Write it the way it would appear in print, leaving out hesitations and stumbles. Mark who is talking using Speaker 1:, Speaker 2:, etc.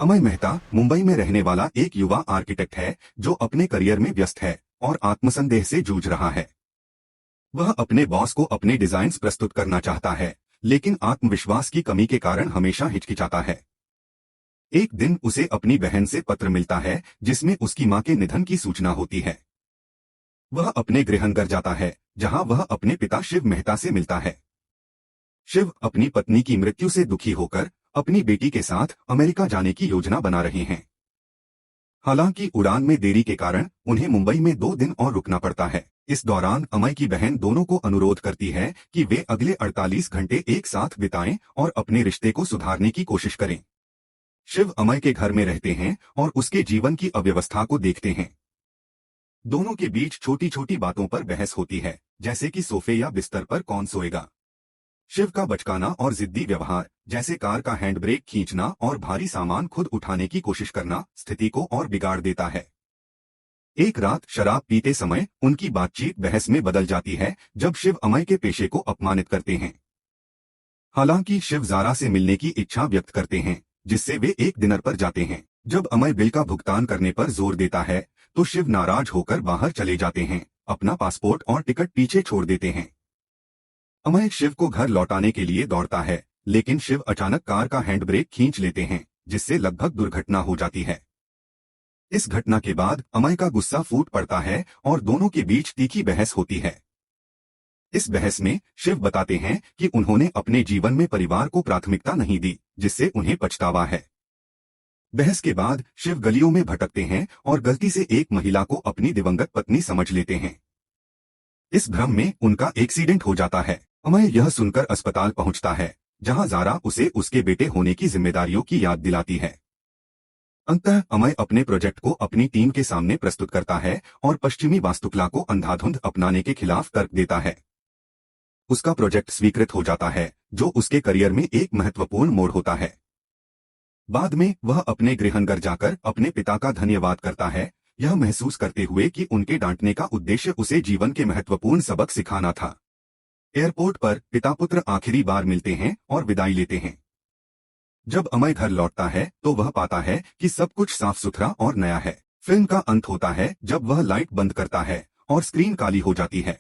Speaker 1: अमय मेहता मुंबई में रहने वाला एक युवा आर्किटेक्ट है जो अपने करियर में व्यस्त है और आत्मसंदेह से जूझ रहा है। वह अपने बॉस को अपने डिजाइन्स प्रस्तुत करना चाहता है, लेकिन आत्मविश्वास की कमी के कारण हमेशा हिचकिचाता है। एक दिन उसे अपनी बहन से पत्र मिलता है जिसमें उसकी मां के निधन की सूचना होती है। वह अपने गृहनगर जाता है जहां वह अपने पिता शिव मेहता से मिलता है। शिव अपनी पत्नी की मृत्यु से दुखी होकर अपनी बेटी के साथ अमेरिका जाने की योजना बना रहे हैं। हालांकि उड़ान में देरी के कारण उन्हें मुंबई में 2 दिन और रुकना पड़ता है। इस दौरान अमय की बहन दोनों को अनुरोध करती है कि वे अगले 48 घंटे एक साथ बिताएं और अपने रिश्ते को सुधारने की कोशिश करें। शिव अमय के घर में रहते हैं और उसके जीवन की अव्यवस्था को देखते हैं। दोनों के बीच छोटी छोटी बातों पर बहस होती है, जैसे कि सोफे या बिस्तर पर कौन सोएगा। शिव का बचकाना और जिद्दी व्यवहार, जैसे कार का हैंड ब्रेक खींचना और भारी सामान खुद उठाने की कोशिश करना, स्थिति को और बिगाड़ देता है। एक रात शराब पीते समय उनकी बातचीत बहस में बदल जाती है जब शिव अमय के पेशे को अपमानित करते हैं। हालांकि शिव जारा से मिलने की इच्छा व्यक्त करते हैं, जिससे वे एक डिनर पर जाते हैं। जब अमय बिल का भुगतान करने पर जोर देता है तो शिव नाराज होकर बाहर चले जाते हैं, अपना पासपोर्ट और टिकट पीछे छोड़ देते हैं। अमय शिव को घर लौटाने के लिए दौड़ता है, लेकिन शिव अचानक कार का हैंड ब्रेक खींच लेते हैं, जिससे लगभग दुर्घटना हो जाती है। इस घटना के बाद अमय का गुस्सा फूट पड़ता है और दोनों के बीच तीखी बहस होती है। इस बहस में शिव बताते हैं कि उन्होंने अपने जीवन में परिवार को प्राथमिकता नहीं दी, जिससे उन्हें पछतावा है। बहस के बाद शिव गलियों में भटकते हैं और गलती से एक महिला को अपनी दिवंगत पत्नी समझ लेते हैं। इस भ्रम में उनका एक्सीडेंट हो जाता है। अमय यह सुनकर अस्पताल पहुंचता है, जहां जारा उसे उसके बेटे होने की जिम्मेदारियों की याद दिलाती है। अंततः अमय अपने प्रोजेक्ट को अपनी टीम के सामने प्रस्तुत करता है और पश्चिमी वास्तुकला को अंधाधुंध अपनाने के खिलाफ तर्क देता है। उसका प्रोजेक्ट स्वीकृत हो जाता है, जो उसके करियर में एक महत्वपूर्ण मोड़ होता है। बाद में वह अपने गृहनगर जाकर अपने पिता का धन्यवाद करता है, यह महसूस करते हुए कि उनके डांटने का उद्देश्य उसे जीवन के महत्वपूर्ण सबक सिखाना था। एयरपोर्ट पर पिता पुत्र आखिरी बार मिलते हैं और विदाई लेते हैं। जब अमय घर लौटता है तो वह पाता है कि सब कुछ साफ सुथरा और नया है। फिल्म का अंत होता है जब वह लाइट बंद करता है और स्क्रीन काली हो जाती है।